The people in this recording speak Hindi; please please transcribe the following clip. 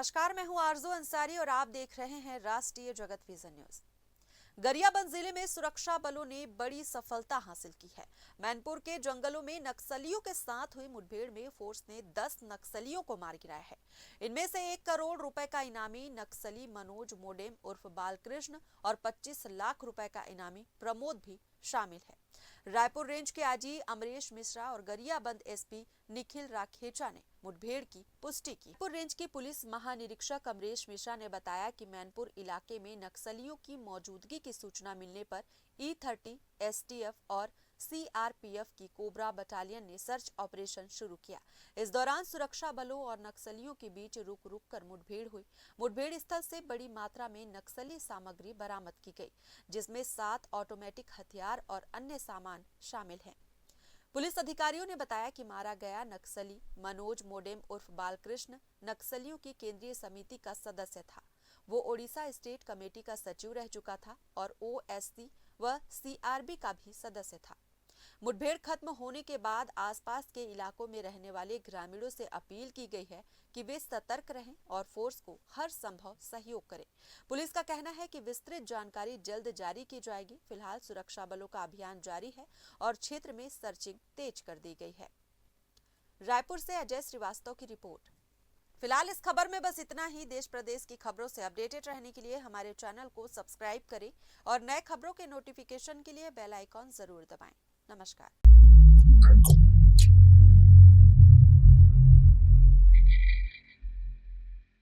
नमस्कार, मैं हूं आरजू अंसारी और आप देख रहे हैं राष्ट्रीय जगत विजन न्यूज। गरियाबंद जिले में सुरक्षा बलों ने बड़ी सफलता हासिल की है। मैनपुर के जंगलों में नक्सलियों के साथ हुई मुठभेड़ में फोर्स ने 10 नक्सलियों को मार गिराया है। इनमें से 1 करोड़ रुपए का इनामी नक्सली मनोज मोडेम उर्फ बालकृष्ण और 25 लाख रुपए का इनामी प्रमोद भी शामिल है। रायपुर रेंज के आईजी अमरेश मिश्रा और गरियाबंद एसपी निखिल राखेचा ने मुठभेड़ की पुष्टि की। रायपुर रेंज की पुलिस महानिरीक्षक अमरेश मिश्रा ने बताया कि मैनपुर इलाके में नक्सलियों की मौजूदगी की सूचना मिलने पर E30 एसटीएफ और सीआरपीएफ की कोबरा बटालियन ने सर्च ऑपरेशन शुरू किया। इस दौरान सुरक्षा बलों और नक्सलियों के बीच रुक रुक कर मुठभेड़ हुई। मुठभेड़ स्थल से बड़ी मात्रा में नक्सली सामग्री बरामद की गई, जिसमें 7 ऑटोमेटिक हथियार और अन्य सामान शामिल हैं। पुलिस अधिकारियों ने बताया कि मारा गया नक्सली मनोज मोडेम उर्फ बालकृष्ण नक्सलियों की केंद्रीय समिति का सदस्य था। वो ओडिशा स्टेट कमेटी का सचिव रह चुका था और ओएससी व सीआरबी का भी सदस्य था। मुठभेड़ खत्म होने के बाद आसपास के इलाकों में रहने वाले ग्रामीणों से अपील की गई है कि वे सतर्क रहें और फोर्स को हर संभव सहयोग करें। पुलिस का कहना है कि विस्तृत जानकारी जल्द जारी की जाएगी। फिलहाल सुरक्षा बलों का अभियान जारी है और क्षेत्र में सर्चिंग तेज कर दी गई है। रायपुर से अजय श्रीवास्तव की रिपोर्ट। फिलहाल इस खबर में बस इतना ही। देश प्रदेश की खबरों से अपडेटेड रहने के लिए हमारे चैनल को सब्सक्राइब करें और नए खबरों के नोटिफिकेशन के लिए बेल आइकॉन जरूर दबाएं। नमस्कार।